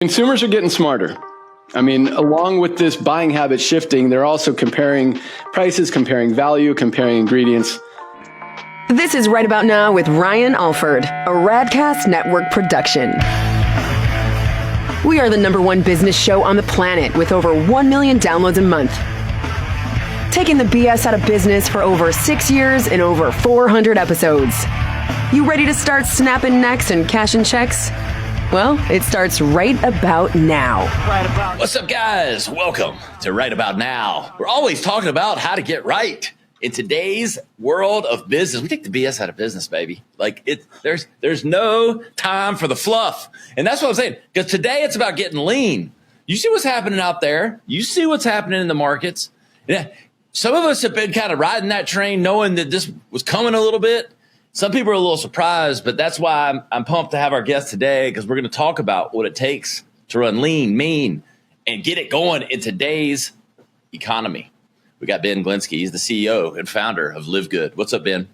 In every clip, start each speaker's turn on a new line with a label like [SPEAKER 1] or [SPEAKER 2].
[SPEAKER 1] Consumers are getting smarter. I mean, along with this buying habit shifting, they're also comparing prices, comparing value, comparing ingredients.
[SPEAKER 2] This is Right About Now with Ryan Alford, a Radcast Network production. We are the #1 business show on the planet with over 1 million downloads a month. Taking the BS out of business for over 6 years and over 400 episodes. You ready to start snapping necks and cashing checks? Well, it starts right about now.
[SPEAKER 3] What's up, guys? Welcome to Right About Now. We're always talking about how to get right in today's world of business. We take the BS out of business, baby. There's no time for the fluff. And that's what I'm saying. Because today it's about getting lean. You see what's happening out there. You see what's happening in the markets. Yeah. Some of us have been kind of riding that train knowing that this was coming a little bit. Some people are a little surprised, but that's why I'm pumped to have our guest today, because we're going to talk about what it takes to run lean, mean, and get it going in today's economy. We got Ben Glinsky. He's the CEO and founder of LiveGood. What's up, Ben?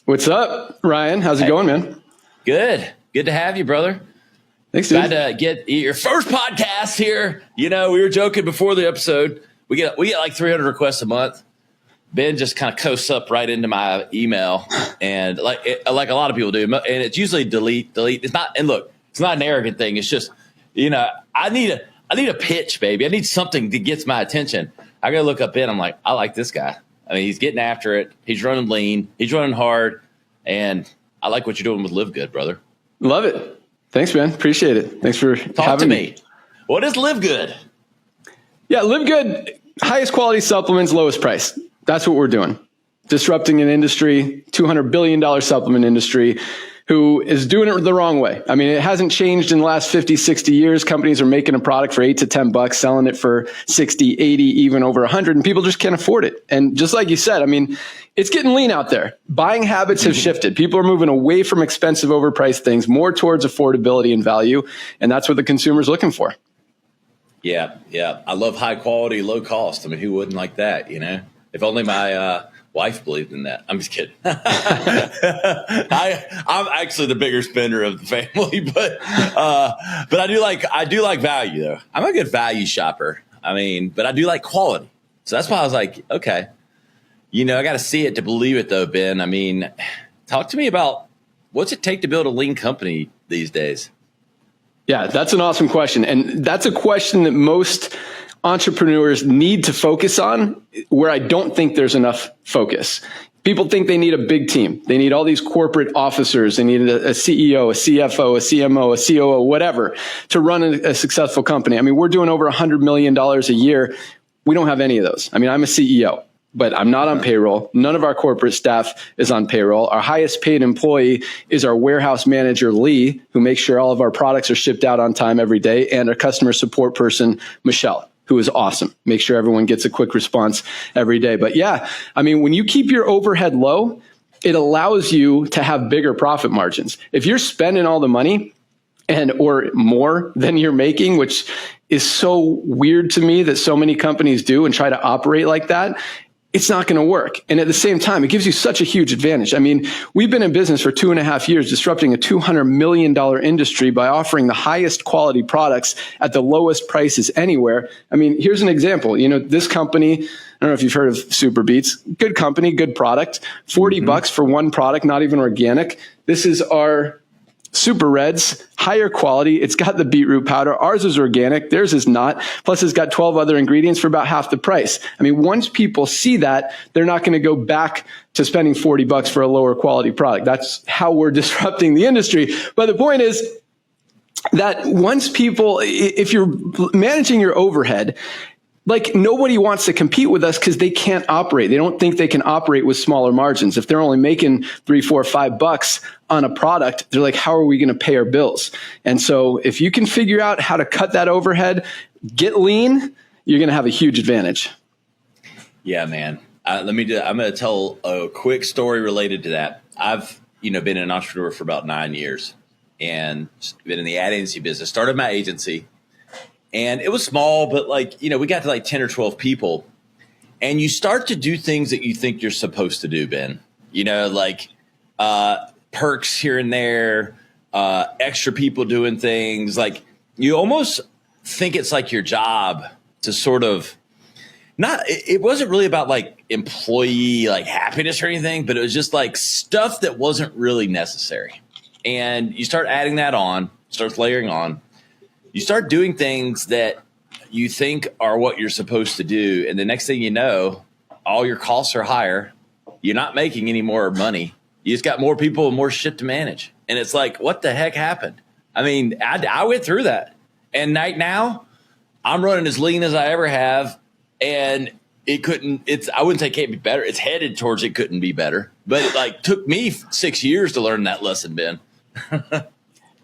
[SPEAKER 1] What's up, Ryan? How's it going, man?
[SPEAKER 3] Good. Good to have you, brother.
[SPEAKER 1] Thanks, dude.
[SPEAKER 3] Glad to get your first podcast here. You know, we were joking before the episode. We get like 300 requests a month. Ben just kind of coasts up right into my email, and like a lot of people do, and it's usually delete. It's not, and look, it's not an arrogant thing. It's just, you know, I need a pitch, baby. I need something that gets my attention. I gotta look up Ben. I'm like, I like this guy. I mean, he's getting after it. He's running lean. He's running hard, and I like what you're doing with LiveGood, brother.
[SPEAKER 1] Love it. Thanks, man. Appreciate it. Thanks for
[SPEAKER 3] having me. What is LiveGood?
[SPEAKER 1] Yeah, LiveGood, highest quality supplements, lowest price. That's what we're doing. Disrupting an industry, $200 billion supplement industry, who is doing it the wrong way. I mean, it hasn't changed in the last 50, 60 years. Companies are making a product for $8 to $10, selling it for 60, 80, even over 100, and people just can't afford it. And just like you said, I mean, it's getting lean out there. Buying habits have shifted. People are moving away from expensive, overpriced things, more towards affordability and value. And that's what the consumer's looking for.
[SPEAKER 3] Yeah. I love high quality, low cost. I mean, who wouldn't like that, you know? If only my wife believed in that. I'm just kidding. I'm actually the bigger spender of the family, but I do like value though. I'm a good value shopper. I mean, but I do like quality. So that's why I was like, okay, you know, I got to see it to believe it though, Ben. I mean, talk to me about what's it take to build a lean company these days?
[SPEAKER 1] Yeah, that's an awesome question. And that's a question that most entrepreneurs need to focus on, where I don't think there's enough focus. People think they need a big team. They need all these corporate officers. They need a CEO, a CFO, a CMO, a COO, whatever, to run a successful company. I mean, we're doing over $100 million a year. We don't have any of those. I mean, I'm a CEO, but I'm not on payroll. None of our corporate staff is on payroll. Our highest paid employee is our warehouse manager, Lee, who makes sure all of our products are shipped out on time every day, and our customer support person, Michelle, who is awesome. Make sure everyone gets a quick response every day. But yeah, I mean, when you keep your overhead low, it allows you to have bigger profit margins. If you're spending all the money or more than you're making, which is so weird to me that so many companies do and try to operate like that, it's not going to work. And at the same time, it gives you such a huge advantage. I mean, we've been in business for 2.5 years, disrupting a $200 million industry by offering the highest quality products at the lowest prices anywhere. I mean, here's an example. You know, this company, I don't know if you've heard of Super Beats, good company, good product, $40 for one product, not even organic. This is our Super Reds, higher quality. It's got the beetroot powder. Ours is organic. Theirs is not. Plus, it's got 12 other ingredients for about half the price. I mean, once people see that, they're not going to go back to spending $40 for a lower quality product. That's how we're disrupting the industry. But the point is that once people, if you're managing your overhead, like, nobody wants to compete with us because they can't operate. They don't think they can operate with smaller margins. If they're only making $3, $4, $5 on a product, they're like, how are we going to pay our bills? And so if you can figure out how to cut that overhead, get lean, you're going to have a huge advantage.
[SPEAKER 3] Yeah, man. I'm going to tell a quick story related to that. I've, been an entrepreneur for about 9 years and been in the ad agency business, started my agency. And it was small, but we got to 10 or 12 people, and you start to do things that you think you're supposed to do, Ben, perks here and there, extra people doing things. you almost think it's like your job to sort of it wasn't really about like employee like happiness or anything, but it was just like stuff that wasn't really necessary. And you start adding that on, starts layering on. You start doing things that you think are what you're supposed to do. And the next thing you know, all your costs are higher. You're not making any more money. You just got more people and more shit to manage. And it's like, what the heck happened? I mean, I went through that. And right now, I'm running as lean as I ever have. And I wouldn't say it can't be better. It's headed towards it couldn't be better. But it like took me 6 years to learn that lesson, Ben.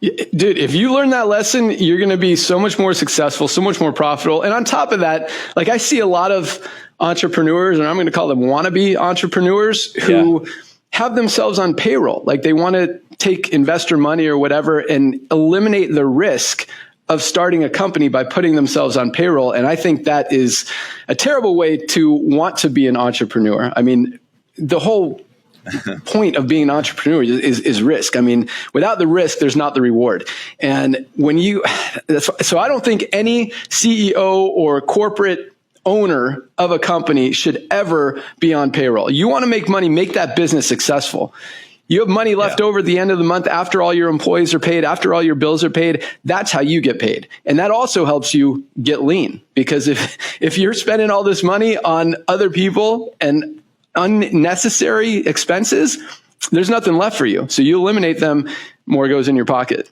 [SPEAKER 1] Dude, if you learn that lesson, you're going to be so much more successful, so much more profitable. And on top of that, like I see a lot of entrepreneurs, and I'm going to call them wannabe entrepreneurs who have themselves on payroll. Like they want to take investor money or whatever and eliminate the risk of starting a company by putting themselves on payroll. And I think that is a terrible way to want to be an entrepreneur. I mean, the whole point of being an entrepreneur is risk. I mean, without the risk, there's not the reward. And so I don't think any CEO or corporate owner of a company should ever be on payroll. You want to make money, make that business successful. You have money left over at the end of the month after all your employees are paid, after all your bills are paid. That's how you get paid. And that also helps you get lean, because if you're spending all this money on other people and unnecessary expenses, there's nothing left for you. So you eliminate them, more goes in your pocket.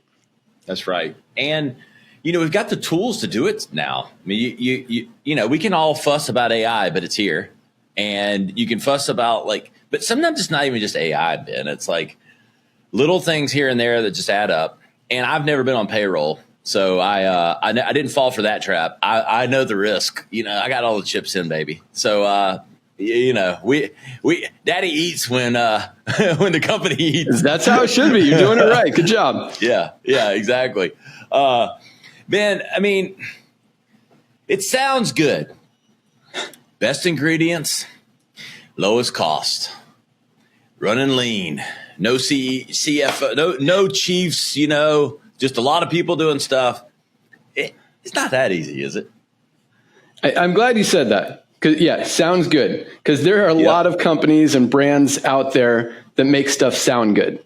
[SPEAKER 3] That's right. And we've got the tools to do it now. I mean, we can all fuss about AI, but it's here. And you can fuss about but sometimes it's not even just AI, Ben. It's like little things here and there that just add up. And I've never been on payroll, so I didn't fall for that trap. I know the risk. I got all the chips in, baby. So we Daddy eats when when the company eats.
[SPEAKER 1] That's how it should be. You're doing it right. Good job.
[SPEAKER 3] Yeah, exactly. Ben, I mean, it sounds good. Best ingredients, lowest cost, running lean, no CFO, no chiefs, just a lot of people doing stuff. It's not that easy, is it?
[SPEAKER 1] I'm glad you said that. Sounds good. Because there are a lot of companies and brands out there that make stuff sound good.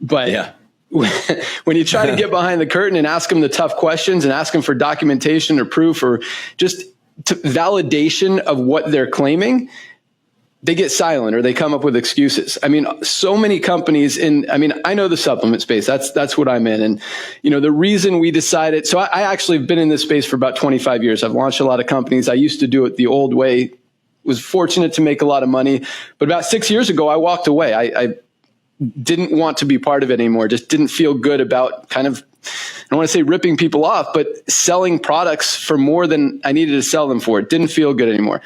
[SPEAKER 1] But when you try to get behind the curtain and ask them the tough questions and ask them for documentation or proof or just validation of what they're claiming, they get silent or they come up with excuses. I mean, so many companies I know the supplement space. That's what I'm in. And, the reason we decided, so I actually have been in this space for about 25 years. I've launched a lot of companies. I used to do it the old way, was fortunate to make a lot of money. But about 6 years ago, I walked away. I didn't want to be part of it anymore. Just didn't feel good about kind of, I don't want to say ripping people off, but selling products for more than I needed to sell them for. It didn't feel good anymore.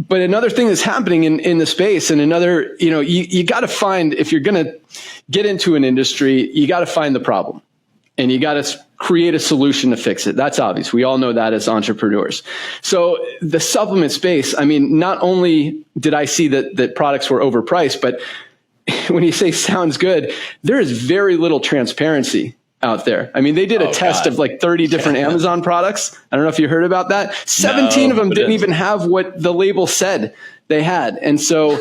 [SPEAKER 1] But another thing that's happening in the space, and another, you got to find, if you're going to get into an industry, you got to find the problem and you got to create a solution to fix it. That's obvious. We all know that as entrepreneurs. So the supplement space, I mean, not only did I see that products were overpriced, but when you say sounds good, there is very little transparency out there. I mean, they did a test of 30 different Amazon products. I don't know if you heard about that. 17 of them didn't even have what the label said they had. And so,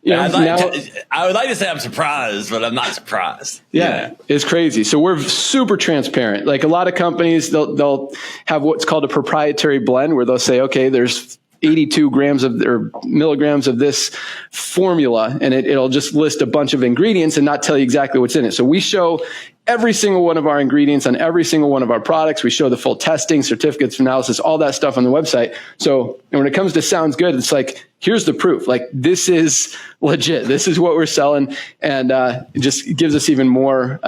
[SPEAKER 3] I would like to say I'm surprised, but I'm not surprised.
[SPEAKER 1] Yeah, it's crazy. So we're super transparent. Like a lot of companies, they'll have what's called a proprietary blend where they'll say, okay, there's 82 grams or milligrams of this formula, and it'll just list a bunch of ingredients and not tell you exactly what's in it. So we show every single one of our ingredients on every single one of our products. We show the full testing, certificates of analysis, all that stuff on the website. So when it comes to sounds good, it's like, here's the proof. Like, this is legit. This is what we're selling. And it just gives us even more,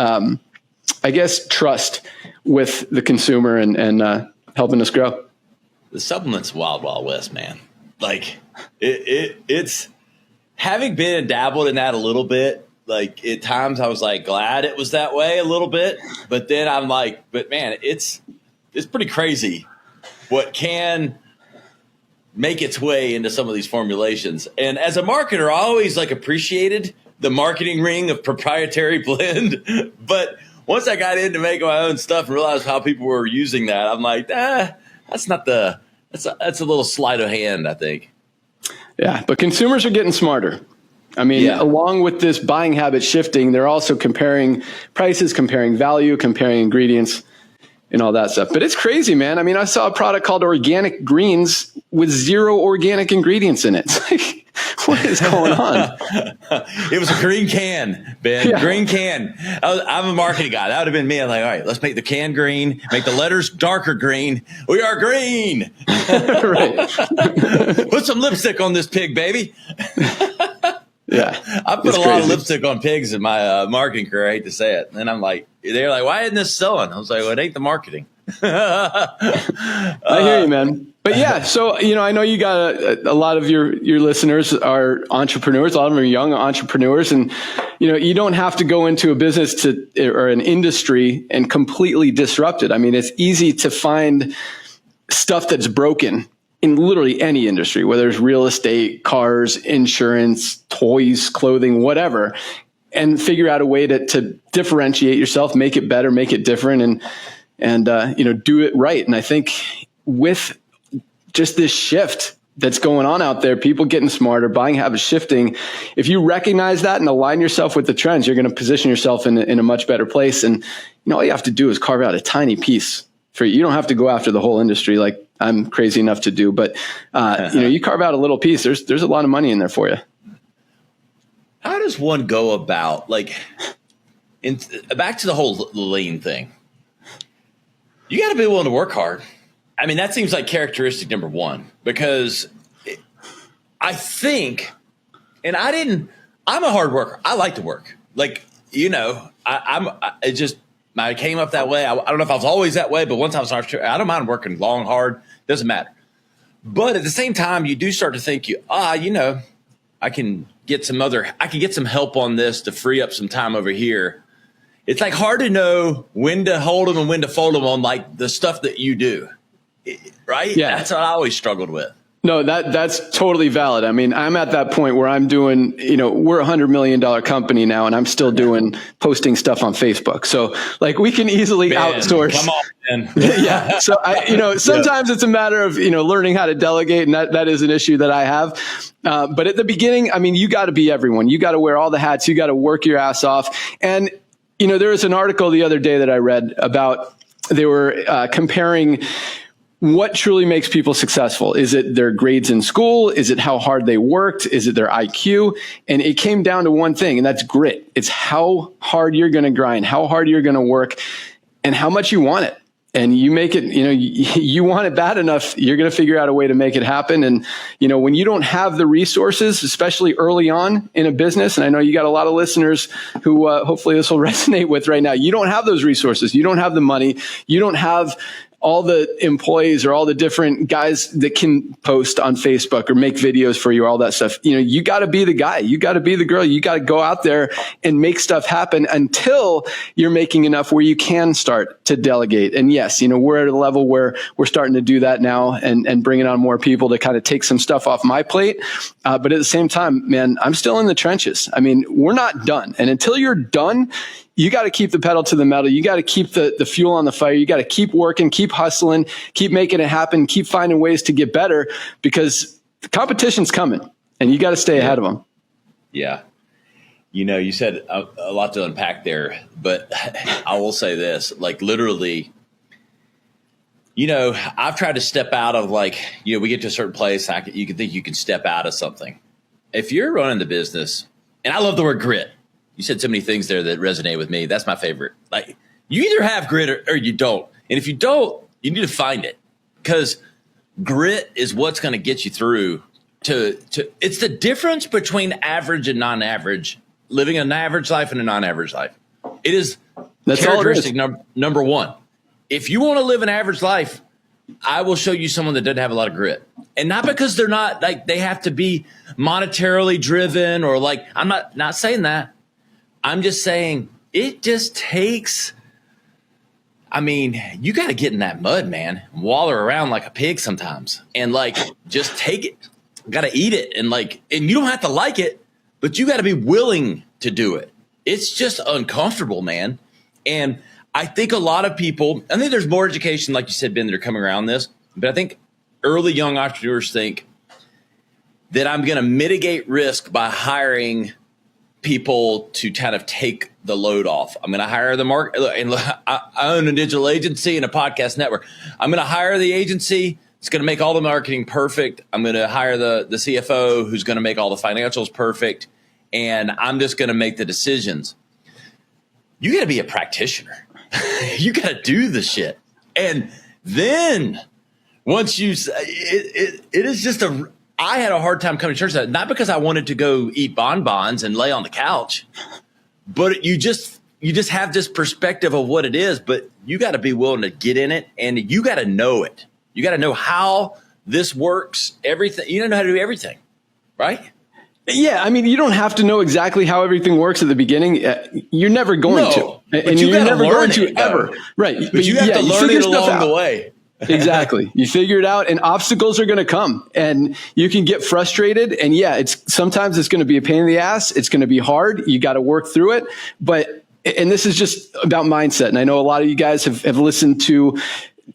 [SPEAKER 1] trust with the consumer and helping us grow.
[SPEAKER 3] The supplement's wild, wild west, man. Like it's having been and dabbled in that a little bit. Like at times I was like glad it was that way a little bit, but then I'm like, but man, it's pretty crazy what can make its way into some of these formulations. And as a marketer, I always appreciated the marketing ring of proprietary blend, but once I got into making my own stuff and realized how people were using that, I'm like, that's a little sleight of hand, I think.
[SPEAKER 1] Yeah, but consumers are getting smarter. I mean, along with this buying habit shifting, they're also comparing prices, comparing value, comparing ingredients, and all that stuff. But it's crazy, man. I mean, I saw a product called organic greens with 0 organic ingredients in it. It's like, what is going on?
[SPEAKER 3] It was a green can, Ben. Yeah. Green can. I'm a marketing guy. That would have been me. I'm like, all right, let's make the can green, make the letters darker green. We are green.
[SPEAKER 1] Right.
[SPEAKER 3] Put some lipstick on this pig, baby.
[SPEAKER 1] Yeah,
[SPEAKER 3] I put a lot of lipstick on pigs in my marketing career. I hate to say it. And I'm like, they're like, why isn't this selling? I was like, well, it ain't the marketing.
[SPEAKER 1] I hear you, man. But yeah, so, I know you got a lot of your listeners are entrepreneurs. A lot of them are young entrepreneurs. And, you don't have to go into a business or an industry and completely disrupt it. I mean, it's easy to find stuff that's broken in literally any industry, whether it's real estate, cars, insurance, toys, clothing, whatever, and figure out a way to differentiate yourself, make it better, make it different, and do it right. And I think with just this shift that's going on out there, people getting smarter, buying habits shifting, if you recognize that and align yourself with the trends, you're going to position yourself in a much better place. And all you have to do is carve out a tiny piece for you. You don't have to go after the whole industry like I'm crazy enough to do, but you carve out a little piece. There's a lot of money in there for you.
[SPEAKER 3] How does one go about back to the whole lean thing? You got to be willing to work hard. I mean, that seems like characteristic number one, because I think, and I'm a hard worker. I like to work. I came up that way. I don't know if I was always that way, but once I was I don't mind working long, hard. Doesn't matter. But at the same time, you do start to think I can get some help on this to free up some time over here. It's like hard to know when to hold them and when to fold them on like the stuff that you do. Right?
[SPEAKER 1] Yeah.
[SPEAKER 3] That's what I always struggled with.
[SPEAKER 1] No, that's totally valid. I mean, I'm at that point where I'm doing, we're $100 million company now, and I'm still doing posting stuff on Facebook. So we can easily outsource.
[SPEAKER 3] Come on, man.
[SPEAKER 1] Yeah. So sometimes it's a matter of, learning how to delegate, and that is an issue that I have. But at the beginning, I mean, you got to be everyone. You got to wear all the hats. You got to work your ass off. And, there was an article the other day that I read about, they were comparing what truly makes people successful. Is it their grades in school? Is it how hard they worked? Is it their IQ? And it came down to one thing, and that's grit. It's how hard you're going to grind, how hard you're going to work, and how much you want it. And you make it, you want it bad enough, you're going to figure out a way to make it happen. And, when you don't have the resources, especially early on in a business, and I know you got a lot of listeners who hopefully this will resonate with right now, you don't have those resources. You don't have the money. You don't have all the employees or all the different guys that can post on Facebook or make videos for you, all that stuff. You got to be the guy. You got to be the girl. You got to go out there and make stuff happen until you're making enough where you can start to delegate. And yes, we're at a level where we're starting to do that now and bringing on more people to kind of take some stuff off my plate. But at the same time, man, I'm still in the trenches. I mean, we're not done. And until you're done, you got to keep the pedal to the metal. You got to keep the fuel on the fire. You got to keep working, keep hustling, keep making it happen, keep finding ways to get better, because the competition's coming and you got to stay ahead of them.
[SPEAKER 3] Yeah. You said a lot to unpack there, but I will say this, literally, I've tried to step out of we get to a certain place, you can think you can step out of something. If you're running the business, and I love the word grit. You said so many things there that resonate with me. That's my favorite. You either have grit or you don't. And if you don't, you need to find it, because grit is what's going to get you through to it's the difference between average and non-average, living an average life and a non-average life. It is characteristic number one. If you want to live an average life, I will show you someone that doesn't have a lot of grit. And not because they're not they have to be monetarily driven or I'm not saying that. I'm just saying it just takes, you got to get in that mud, man, and waller around like a pig sometimes and just take it, got to eat it. And you don't have to like it, but you got to be willing to do it. It's just uncomfortable, man. And I think a lot of people, I think there's more education, like you said, Ben, that are coming around this. But I think early young entrepreneurs think that I'm going to mitigate risk by hiring people to kind of take the load off. I'm going to hire the market. And I own a digital agency and a podcast network. I'm going to hire the agency. It's going to make all the marketing perfect. I'm going to hire the CFO who's going to make all the financials perfect. And I'm just going to make the decisions. You got to be a practitioner. You got to do the shit. And then once you, it is just I had a hard time coming to church, not because I wanted to go eat bonbons and lay on the couch, but you just have this perspective of what it is, but you got to be willing to get in it, and you got to know it. You got to know how this works, everything. You don't know how to do everything, right?
[SPEAKER 1] Yeah, I mean, you don't have to know exactly how everything works at the beginning. You're never going to. And you're never going to ever. Right.
[SPEAKER 3] But you have to learn it along the way.
[SPEAKER 1] Exactly. You figure it out, and obstacles are going to come, and you can get frustrated. And sometimes it's going to be a pain in the ass. It's going to be hard. You got to work through it. And this is just about mindset. And I know a lot of you guys have listened to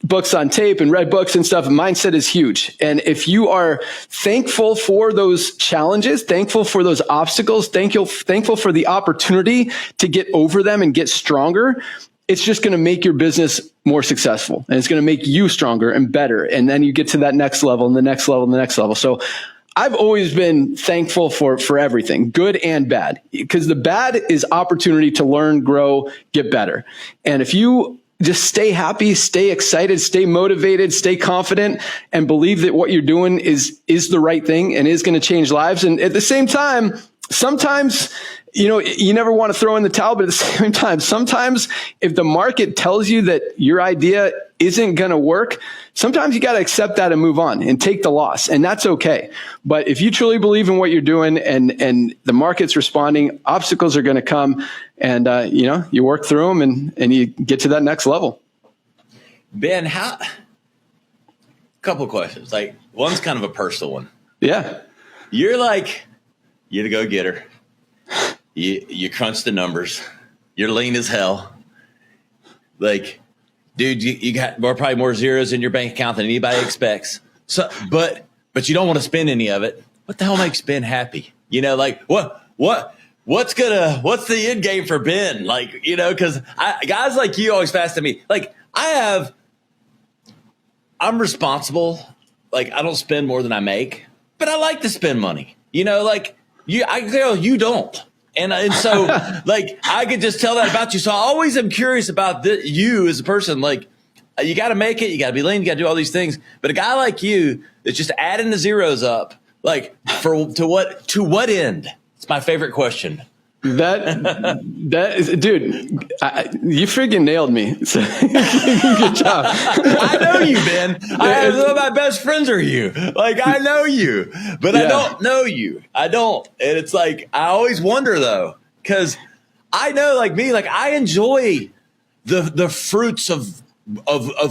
[SPEAKER 1] books on tape and read books and stuff. Mindset is huge. And if you are thankful for those challenges, thankful for those obstacles, thankful for the opportunity to get over them and get stronger, it's just going to make your business more successful, and it's going to make you stronger and better. And then you get to that next level and the next level and the next level. So I've always been thankful for everything, good and bad, because the bad is opportunity to learn, grow, get better. And if you just stay happy, stay excited, stay motivated, stay confident, and believe that what you're doing is the right thing and is going to change lives. And at the same time, sometimes, you never want to throw in the towel, but at the same time, sometimes if the market tells you that your idea isn't going to work, sometimes you got to accept that and move on and take the loss. And that's okay. But if you truly believe in what you're doing and the market's responding, obstacles are going to come, and, you work through them and you get to that next level.
[SPEAKER 3] Ben, couple of questions. Like, one's kind of a personal one.
[SPEAKER 1] Yeah.
[SPEAKER 3] You're the go-getter. You crunch the numbers. You're lean as hell. Like, dude, you got probably more zeros in your bank account than anybody expects. So, but you don't want to spend any of it. What the hell makes Ben happy? What's the end game for Ben? Like, because guys like you always fast to me. Like, I'm responsible. Like, I don't spend more than I make, but I like to spend money. You don't. And so, like, I could just tell that about you. So I always am curious about you as a person. Like, you got to make it. You got to be lean. You got to do all these things. But a guy like you that's just adding the zeros up, like, to what end? It's my favorite question.
[SPEAKER 1] That is, dude, you freaking nailed me. So, good job.
[SPEAKER 3] I know you, Ben. Some of my best friends are you. Like, I know you, but I don't know you. I don't. And it's like, I always wonder though, because I know, like me, like I enjoy the fruits of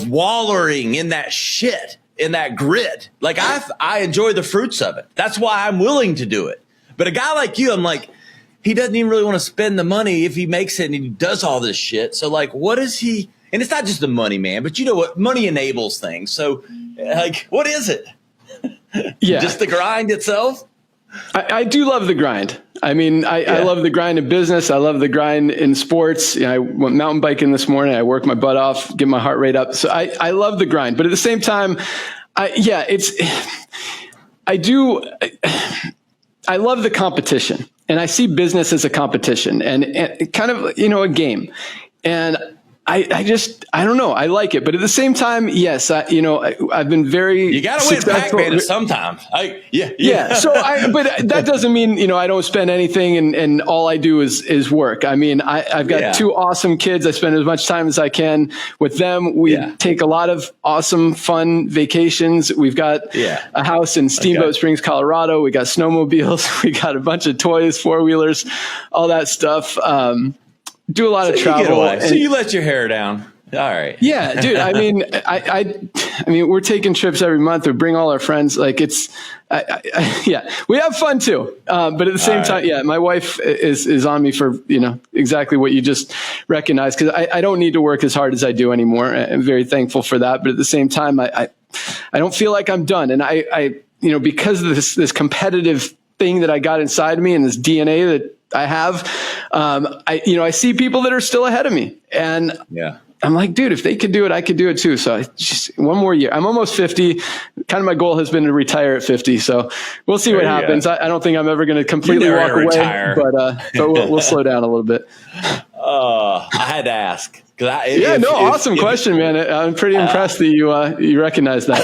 [SPEAKER 3] wallowing in that shit, in that grit. Like I enjoy the fruits of it. That's why I'm willing to do it. But a guy like you, I'm like, he doesn't even really want to spend the money if he makes it and he does all this shit. So like, what is he? And it's not just the money, man, but you know what? Money enables things. So like, what is it?
[SPEAKER 1] Yeah.
[SPEAKER 3] Just the grind itself?
[SPEAKER 1] I do love the grind. I mean, I love the grind in business. I love the grind in sports. I went mountain biking this morning. I worked my butt off, get my heart rate up. So I love the grind. But at the same time, I love the competition. And I see business as a competition and kind of, a game. And I don't know. I like it. But at the same time, yes, I've been very
[SPEAKER 3] You got to win Pac-Man sometimes. Yeah.
[SPEAKER 1] So but that doesn't mean, I don't spend anything and all I do is work. I mean, I've got two awesome kids. I spend as much time as I can with them. We take a lot of awesome, fun vacations. We've got a house in Steamboat Springs, Colorado. We got snowmobiles. We got a bunch of toys, four-wheelers, all that stuff. Do a lot of travel.
[SPEAKER 3] So you let your hair down. All right.
[SPEAKER 1] Yeah, dude. I mean, I mean, we're taking trips every month. We bring all our friends. Like yeah, we have fun too. But at the same time, yeah, my wife is on me for, exactly what you just recognized. Cause I don't need to work as hard as I do anymore. I'm very thankful for that. But at the same time, I don't feel like I'm done. And I because of this competitive thing that I got inside me and this DNA that I have, I see people that are still ahead of me, and I'm like, dude, if they could do it, I could do it too. So just one more year. I'm almost 50. Kind of my goal has been to retire at 50. So we'll see what happens. I don't think I'm ever going to completely walk away, but we'll slow down a little bit.
[SPEAKER 3] I had to ask.
[SPEAKER 1] Awesome question, man. I'm pretty impressed that you recognize that.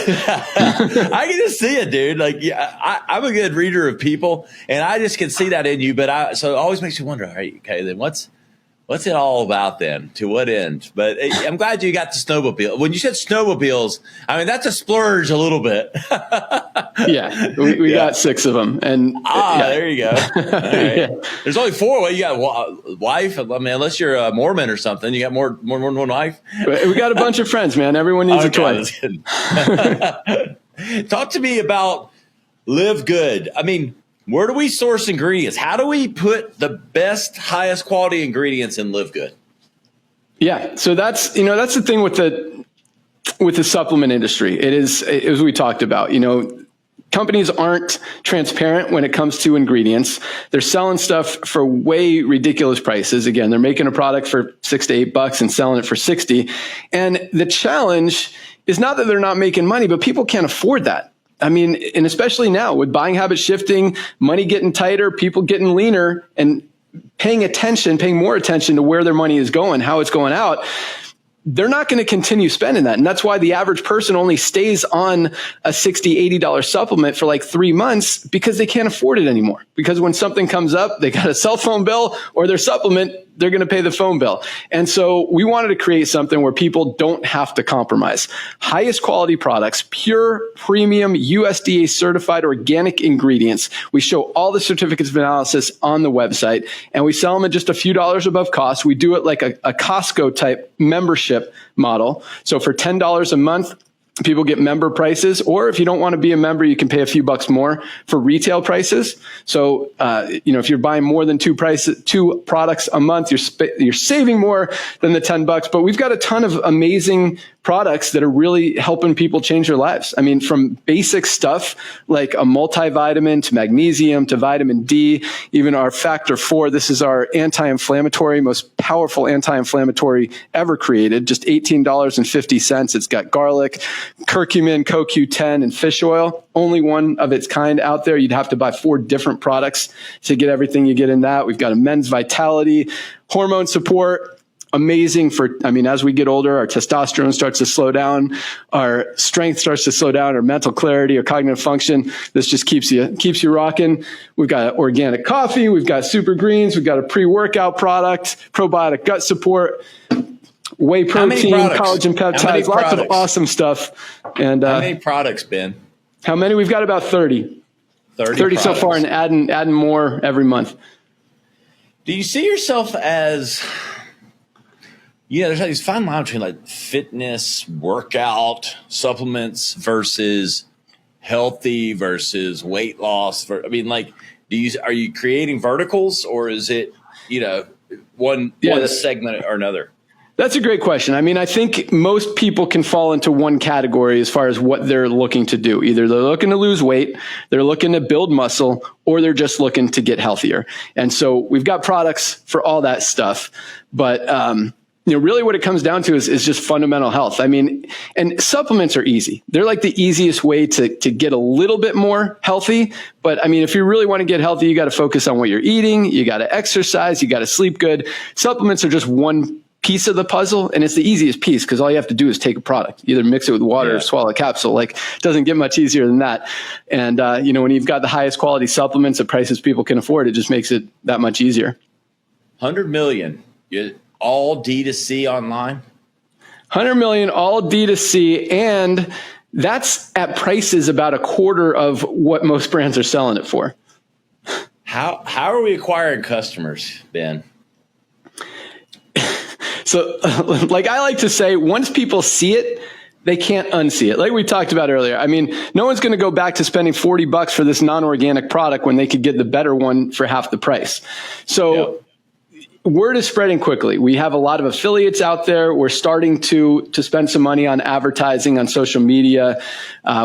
[SPEAKER 3] I can just see it, dude. Like, I'm a good reader of people, and I just can see that in you. But so it always makes you wonder, all right, okay, then what's it all about then? To what end? But I'm glad you got the snowmobile. When you said snowmobiles, I mean, that's a splurge a little bit.
[SPEAKER 1] Yeah, we got 6 of them. And
[SPEAKER 3] there you go. Right. Yeah. There's only 4. Well, you got a wife. I mean, unless you're a Mormon or something, you got more than one wife.
[SPEAKER 1] We got a bunch of friends, man. Everyone needs a toy.
[SPEAKER 3] Talk to me about LiveGood. I mean, where do we source ingredients? How do we put the best, highest quality ingredients in LiveGood? Yeah,
[SPEAKER 1] so that's the thing with the supplement industry. It is, as we talked about, companies aren't transparent when it comes to ingredients. They're selling stuff for way ridiculous prices. Again, they're making a product for $6 to $8 and selling it for 60. And the challenge is not that they're not making money, but people can't afford that. I mean, and especially now with buying habits shifting, money getting tighter, people getting leaner, and paying more attention to where their money is going, how it's going out, they're not going to continue spending that. And that's why the average person only stays on a $60, $80 supplement for like 3 months, because they can't afford it anymore. Because when something comes up, they got a cell phone bill or their supplement, they're going to pay the phone bill. And so we wanted to create something where people don't have to compromise. Highest quality products, pure, premium, USDA certified organic ingredients. We show all the certificates of analysis on the website, and we sell them at just a few dollars above cost. We do it like a Costco type membership model. So for $10 a month, people get member prices, or if you don't want to be a member, you can pay a few bucks more for retail prices. So, if you're buying more than 2 products a month, you're saving more than the $10. But we've got a ton of amazing products that are really helping people change their lives. I mean, from basic stuff like a multivitamin to magnesium to vitamin D, even our factor 4. This is our anti-inflammatory, most powerful anti-inflammatory ever created. Just $18.50. It's got garlic, curcumin, CoQ10, and fish oil. Only one of its kind out there. You'd have to buy 4 different products to get everything you get in that. We've got a men's vitality, hormone support. Amazing as we get older, our testosterone starts to slow down, our strength starts to slow down, our mental clarity, our cognitive function. This just keeps you rocking. We've got organic coffee. We've got super greens. We've got a pre-workout product, probiotic gut support, whey protein, collagen peptides, lots of awesome stuff. And
[SPEAKER 3] how many products, Ben?
[SPEAKER 1] How many? We've got about 30. 30 so far, and adding more every month.
[SPEAKER 3] Do you see yourself as, there's like this fine line between like fitness, workout, supplements versus healthy versus weight loss? Are you creating verticals, or is it, one segment or another?
[SPEAKER 1] That's a great question. I mean, I think most people can fall into one category as far as what they're looking to do. Either they're looking to lose weight, they're looking to build muscle, or they're just looking to get healthier. And so we've got products for all that stuff. But, really what it comes down to is just fundamental health. I mean, and supplements are easy. They're like the easiest way to get a little bit more healthy. But I mean, if you really want to get healthy, you got to focus on what you're eating. You got to exercise. You got to sleep good. Supplements are just one piece of the puzzle, and it's the easiest piece because all you have to do is take a product, either mix it with water or swallow a capsule. Like, it doesn't get much easier than that. And when you've got the highest quality supplements at prices people can afford, it just makes it that much easier.
[SPEAKER 3] 100 million, all D2C online.
[SPEAKER 1] 100 million, all D2C, and that's at prices about a quarter of what most brands are selling it for.
[SPEAKER 3] How are we acquiring customers, Ben?
[SPEAKER 1] So like I like to say, once people see it, they can't unsee it. Like we talked about earlier. I mean, no one's going to go back to spending $40 for this non-organic product when they could get the better one for half the price. So word is spreading quickly. We have a lot of affiliates out there. We're starting to spend some money on advertising on social media.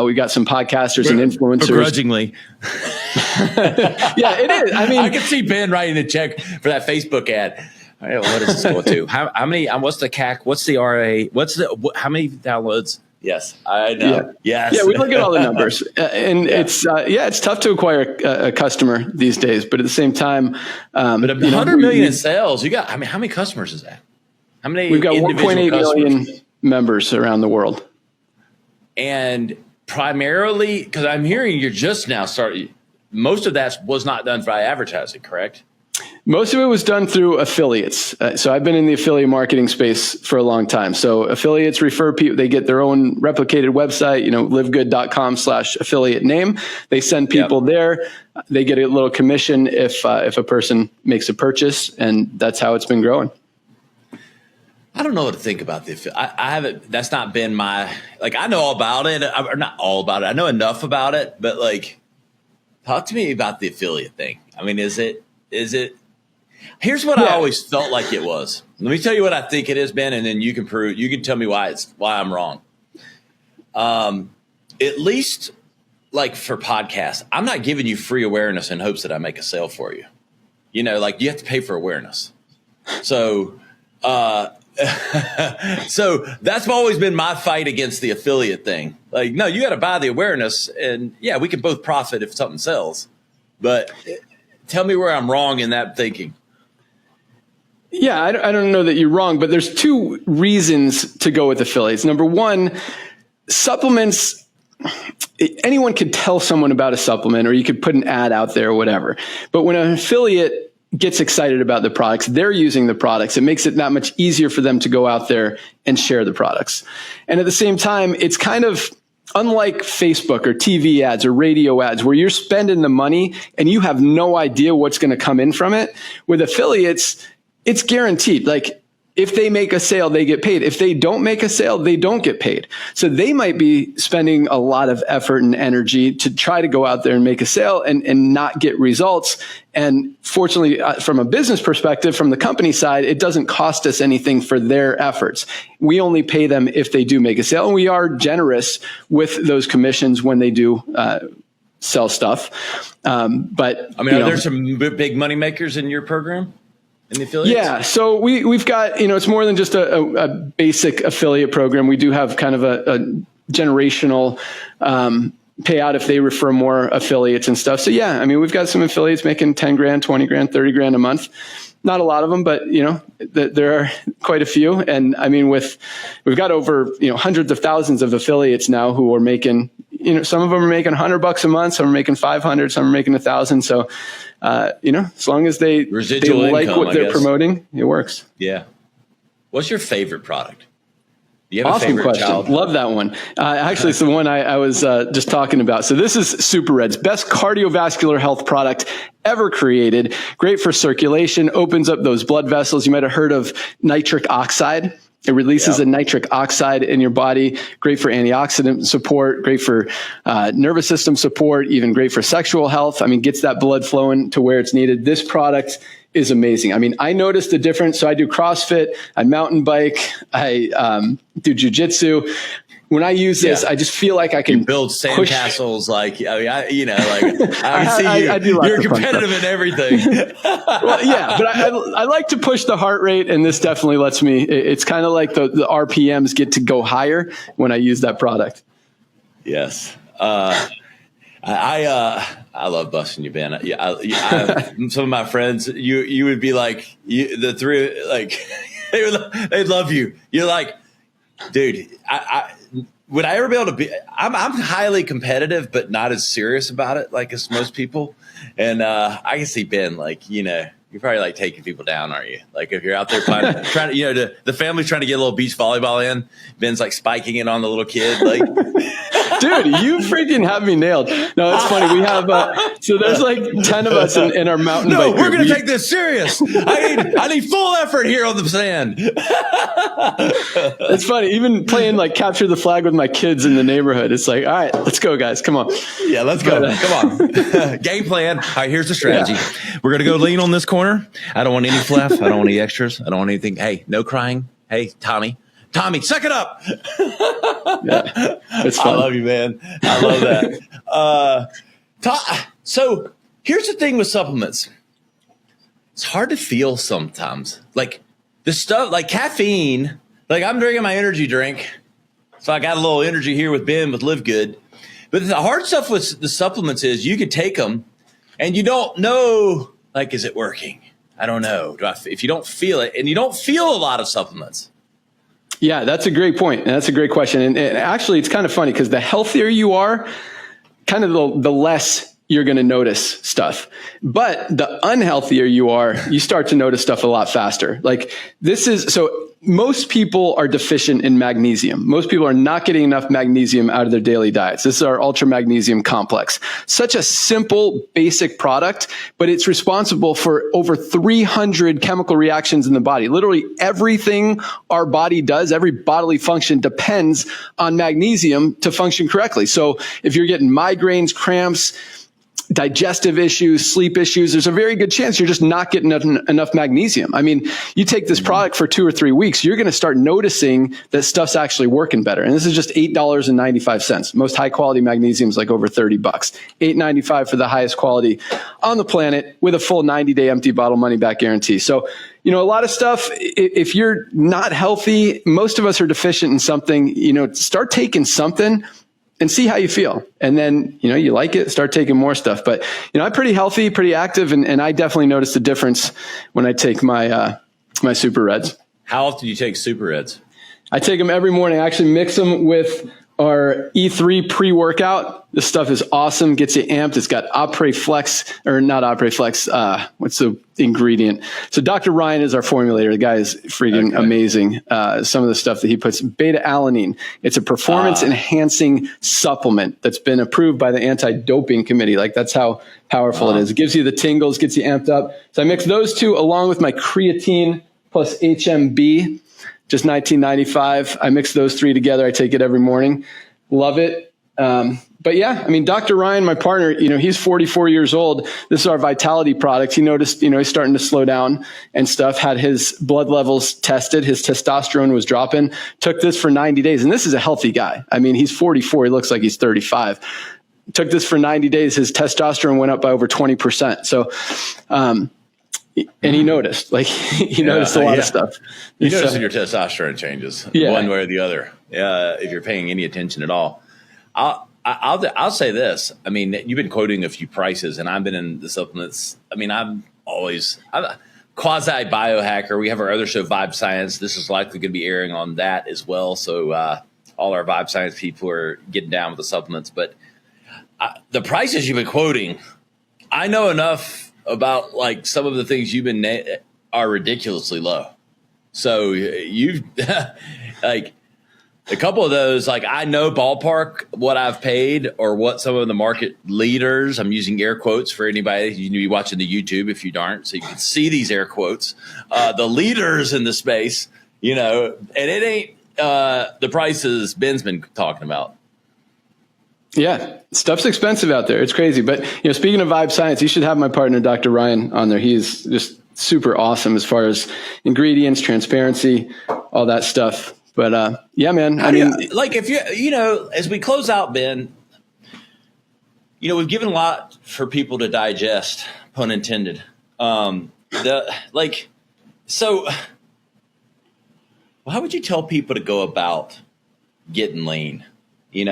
[SPEAKER 1] We've got some podcasters and influencers.
[SPEAKER 3] Begrudgingly.
[SPEAKER 1] Yeah, it is. I mean,
[SPEAKER 3] I can see Ben writing a check for that Facebook ad. All right, what is this going to? How many? What's the CAC? What's the RA? How many downloads? Yes, I know.
[SPEAKER 1] Yeah.
[SPEAKER 3] Yes.
[SPEAKER 1] Yeah, we look at all the numbers, and it's tough to acquire a customer these days. But at the same time,
[SPEAKER 3] but 100 million in sales. You got. I mean, how many customers is that? How many?
[SPEAKER 1] We've got 1.8 million members around the world,
[SPEAKER 3] and primarily because I'm hearing you're just now starting. Most of that was not done by advertising, correct?
[SPEAKER 1] Most of it was done through affiliates. So I've been in the affiliate marketing space for a long time. So affiliates refer people, they get their own replicated website, livegood.com/affiliate name. They send people there. They get a little commission if a person makes a purchase, and that's how it's been growing.
[SPEAKER 3] I don't know what to think about the I haven't, that's not been my, I know all about it, or not all about it. I know enough about it, but talk to me about the affiliate thing. I mean, is it, here's what I always felt like it was. Let me tell you what I think it is, Ben, and then you can tell me why I'm wrong. At least for podcasts, I'm not giving you free awareness in hopes that I make a sale for you. You have to pay for awareness. So, so that's always been my fight against the affiliate thing. No, you got to buy the awareness, and we can both profit if something sells. But tell me where I'm wrong in that thinking.
[SPEAKER 1] Yeah, I don't know that you're wrong, but there's two reasons to go with affiliates. Number one, supplements, anyone could tell someone about a supplement, or you could put an ad out there or whatever. But when an affiliate gets excited about the products, they're using the products, it makes it that much easier for them to go out there and share the products. And at the same time, it's kind of unlike Facebook or TV ads or radio ads where you're spending the money and you have no idea what's going to come in from it. With affiliates, it's guaranteed. If they make a sale, they get paid. If they don't make a sale, they don't get paid. So they might be spending a lot of effort and energy to try to go out there and make a sale and not get results. And fortunately, from a business perspective, from the company side, it doesn't cost us anything for their efforts. We only pay them if they do make a sale. And we are generous with those commissions when they do sell stuff. But
[SPEAKER 3] are there some big money makers in your program? In the affiliates? Yeah,
[SPEAKER 1] so we've got, it's more than just a basic affiliate program. We do have kind of a generational payout if they refer more affiliates and stuff. So we've got some affiliates making 10 grand, 20 grand, 30 grand a month. Not a lot of them, but there are quite a few. And we've got over hundreds of thousands of affiliates now who are making, some of them are making $100 a month, some are making 500, some are making 1,000. So as long as they like what they're promoting, it works.
[SPEAKER 3] Yeah. What's your favorite product? Do you have
[SPEAKER 1] awesome
[SPEAKER 3] a favorite
[SPEAKER 1] question.
[SPEAKER 3] child?
[SPEAKER 1] Love that one. Actually, it's the one I was just talking about. So this is Super Red's best cardiovascular health product ever created. Great for circulation, opens up those blood vessels. You might have heard of nitric oxide. It releases a nitric oxide in your body. Great for antioxidant support, great for nervous system support, even great for sexual health. Gets that blood flowing to where it's needed. This product is amazing. I noticed the difference. So I do CrossFit, I mountain bike, I do jujitsu. When I use this, I just feel like I can
[SPEAKER 3] build sandcastles. I can see you're competitive in everything.
[SPEAKER 1] Well, but I like to push the heart rate, and this definitely lets me. It's kind of like the RPMs get to go higher when I use that product.
[SPEAKER 3] Yes. I love busting you, Ben. Some of my friends, you would be like, the three, they'd love you. You're like, dude, would I ever be able to be, I'm highly competitive, but not as serious about it, as most people. And, I can see Ben, you're probably taking people down, aren't you? If you're out there trying to, the family's trying to get a little beach volleyball in, Ben's spiking it on the little kid.
[SPEAKER 1] Dude, you freaking have me nailed. No, it's funny. We have, so there's like 10 of us in our mountain bike
[SPEAKER 3] No, we're
[SPEAKER 1] group.
[SPEAKER 3] going to take this serious. I need full effort here on the sand.
[SPEAKER 1] It's funny. Even playing like capture the flag with my kids in the neighborhood. It's like, all right, let's go, guys. Come on.
[SPEAKER 3] Yeah, let's go. Come on. Game plan. All right, here's the strategy. Yeah. We're going to go lean on this corner. I don't want any fluff. I don't want any extras. I don't want anything. Hey, no crying. Hey, Tommy, suck it up.
[SPEAKER 1] Yeah, it's fun.
[SPEAKER 3] I love you, man. I love that. So here's the thing with supplements. It's hard to feel sometimes. Like the stuff, like caffeine, like I'm drinking my energy drink. So I got a little energy here with Ben with LiveGood. But the hard stuff with the supplements is you could take them and you don't know, like, is it working? I don't know. If you don't feel it, and you don't feel a lot of supplements.
[SPEAKER 1] Yeah, that's a great point. And that's a great question. And actually, it's kind of funny because the healthier you are, kind of the less you're going to notice stuff. But the unhealthier you are, you start to notice stuff a lot faster. Like so most people are deficient in magnesium. Most people are not getting enough magnesium out of their daily diets. This is our ultra magnesium complex. Such a simple, basic product, but it's responsible for over 300 chemical reactions in the body. Literally everything our body does, every bodily function depends on magnesium to function correctly. So if you're getting migraines, cramps, digestive issues, sleep issues, there's a very good chance you're just not getting enough magnesium. I mean, you take this product for 2 or 3 weeks, you're going to start noticing that stuff's actually working better. And this is just $8.95. Most high quality magnesium is like over $30. $8.95 for the highest quality on the planet with a full 90-day empty bottle money back guarantee. So, a lot of stuff, if you're not healthy, most of us are deficient in something, start taking something and see how you feel. And then, you like it, start taking more stuff. But, I'm pretty healthy, pretty active. And I definitely noticed a difference when I take my Super Reds.
[SPEAKER 3] How often do you take Super Reds?
[SPEAKER 1] I take them every morning. I actually mix them with our E3 pre-workout. This stuff is awesome. Gets you amped. It's got Opre Flex, or not Opre Flex. What's the ingredient? So Dr. Ryan is our formulator. The guy is freaking amazing. Some of the stuff that he puts, beta alanine. It's a performance enhancing supplement that's been approved by the anti-doping committee. Like that's how powerful it is. It gives you the tingles, gets you amped up. So I mix those two along with my creatine plus HMB. Just $19.95. I mix those three together. I take it every morning. Love it. But yeah, I mean, Dr. Ryan, my partner, he's 44 years old. This is our Vitality product. He noticed, he's starting to slow down and stuff, had his blood levels tested. His testosterone was dropping, took this for 90 days. And this is a healthy guy. I mean, he's 44. He looks like he's 35. Took this for 90 days. His testosterone went up by over 20%. So, and he noticed, he noticed a lot of stuff.
[SPEAKER 3] You notice your testosterone changes one way or the other. If you're paying any attention at all. I'll say this. I mean, you've been quoting a few prices, and I've been in the supplements. I mean, I'm a quasi biohacker. We have our other show, Vibe Science. This is likely going to be airing on that as well. So all our Vibe Science people are getting down with the supplements. But the prices you've been quoting, I know enough about like some of the things you've been are ridiculously low. So you've like a couple of those, like I know ballpark what I've paid or what some of the market leaders, I'm using air quotes for anybody, you be watching the YouTube if you aren't, so you can see these air quotes, the leaders in the space, and it ain't the prices Ben's been talking about.
[SPEAKER 1] Yeah, stuff's expensive out there. It's crazy. But, speaking of Vibe Science, you should have my partner, Dr. Ryan, on there. He's just super awesome as far as ingredients, transparency, all that stuff. But, yeah, man,
[SPEAKER 3] if you, as we close out, Ben, we've given a lot for people to digest, pun intended. So how would you tell people to go about getting lean?
[SPEAKER 1] Getting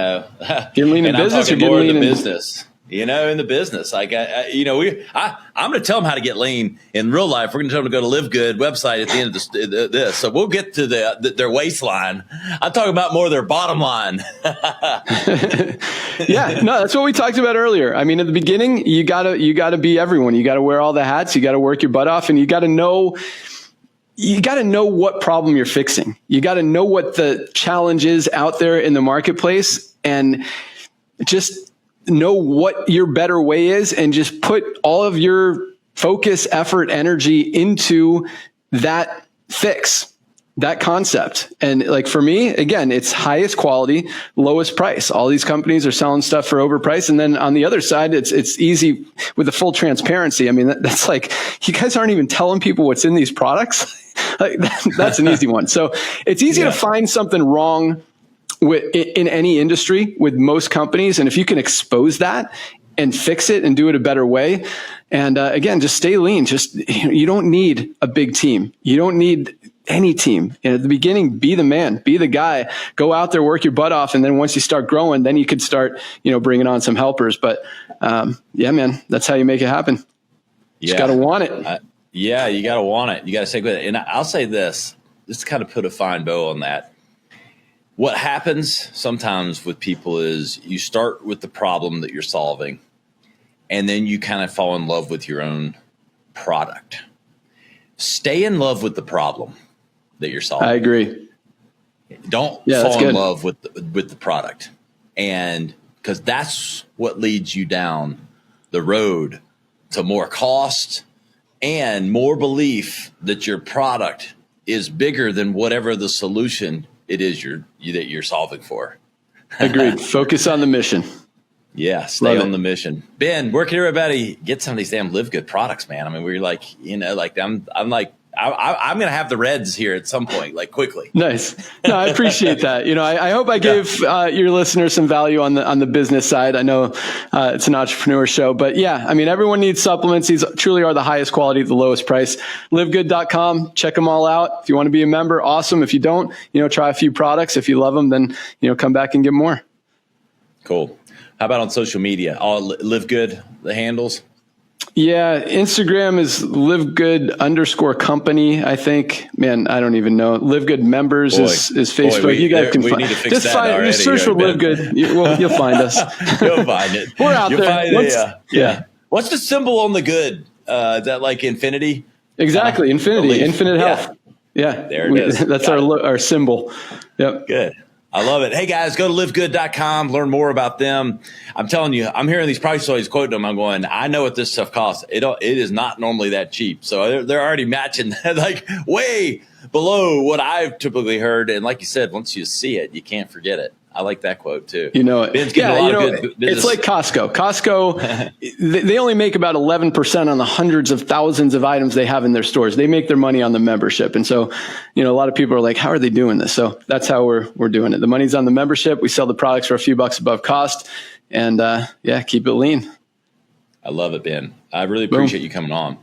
[SPEAKER 1] lean in business or getting lean in
[SPEAKER 3] business? In the business, like I'm going to tell them how to get lean in real life. We're going to tell them to go to LiveGood website at the end of this. So we'll get to their waistline. I'm talking about more their bottom line.
[SPEAKER 1] Yeah, no, that's what we talked about earlier. I mean, at the beginning, you gotta be everyone. You got to wear all the hats. You got to work your butt off, and you got to know what problem you're fixing. You got to know what the challenge is out there in the marketplace and just know what your better way is and just put all of your focus, effort, energy into that fix, that concept. And like for me, again, it's highest quality, lowest price. All these companies are selling stuff for overpriced. And then on the other side, it's easy with the full transparency. I mean, that's like, you guys aren't even telling people what's in these products. Like, that's an easy one. So it's easy to find something wrong in any industry with most companies. And if you can expose that and fix it and do it a better way. And again, just stay lean. You don't need a big team. You don't need any team. And at the beginning, be the man, be the guy, go out there, work your butt off. And then once you start growing, then you could start, bringing on some helpers. But yeah, man, that's how you make it happen. You just got to want it.
[SPEAKER 3] Yeah, you got to want it. You got to stick with it. And I'll say this, just to kind of put a fine bow on that. What happens sometimes with people is you start with the problem that you're solving, and then you kind of fall in love with your own product. Stay in love with the problem that you're solving.
[SPEAKER 1] I agree.
[SPEAKER 3] Don't fall in love with the product. And because that's what leads you down the road to more cost and more belief that your product is bigger than whatever the solution it is that you're solving for.
[SPEAKER 1] Agreed. Focus on the mission.
[SPEAKER 3] Yeah, stay on the mission. Ben, where can everybody get some of these damn LiveGood products, man? I mean, we're like, I'm going to have the Reds here at some point, like quickly.
[SPEAKER 1] Nice. No, I appreciate that. I hope I gave your listeners some value on the business side. I know it's an entrepreneur show, but yeah, I mean, everyone needs supplements. These truly are the highest quality at the lowest price. LiveGood.com. Check them all out. If you want to be a member, awesome. If you don't, try a few products. If you love them, then, come back and get more.
[SPEAKER 3] Cool. How about on social media? All LiveGood, the handles?
[SPEAKER 1] Yeah, Instagram is LiveGood_company, I think. Man, I don't even know. LiveGood members is Facebook. You guys can find. Just search for LiveGood. You'll find us.
[SPEAKER 3] You'll find it.
[SPEAKER 1] We're out there.
[SPEAKER 3] Yeah. What's the symbol on the good? Is that like infinity?
[SPEAKER 1] Exactly, infinity, infinite health. Yeah,
[SPEAKER 3] there it is.
[SPEAKER 1] That's our symbol. Yep.
[SPEAKER 3] Good. I love it. Hey, guys, go to livegood.com, learn more about them. I'm telling you, I'm hearing these prices, always quoting them. I'm going, I know what this stuff costs. It is not normally that cheap. So they're already matching like way below what I've typically heard. And like you said, once you see it, you can't forget it. I like that quote too.
[SPEAKER 1] Ben's getting a lot of good business. It's like Costco. Costco, they only make about 11% on the hundreds of thousands of items they have in their stores. They make their money on the membership. And so, a lot of people are like, how are they doing this? So that's how we're doing it. The money's on the membership. We sell the products for a few bucks above cost, and keep it lean.
[SPEAKER 3] I love it, Ben. I really appreciate you coming on.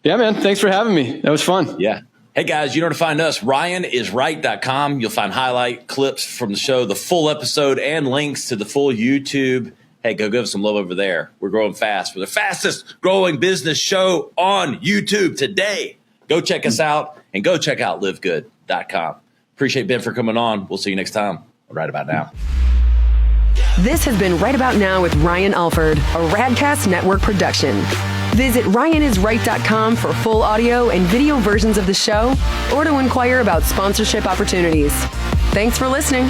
[SPEAKER 1] Yeah, man. Thanks for having me. That was fun.
[SPEAKER 3] Yeah. Hey, guys, you know where to find us, RyanIsRight.com. You'll find highlight clips from the show, the full episode, and links to the full YouTube. Hey, go give us some love over there. We're growing fast. We're the fastest growing business show on YouTube today. Go check us out, and go check out LiveGood.com. Appreciate Ben for coming on. We'll see you next time. Right about now.
[SPEAKER 2] This has been Right About Now with Ryan Alford, a Radcast Network production. Visit RyanIsRight.com for full audio and video versions of the show, or to inquire about sponsorship opportunities. Thanks for listening.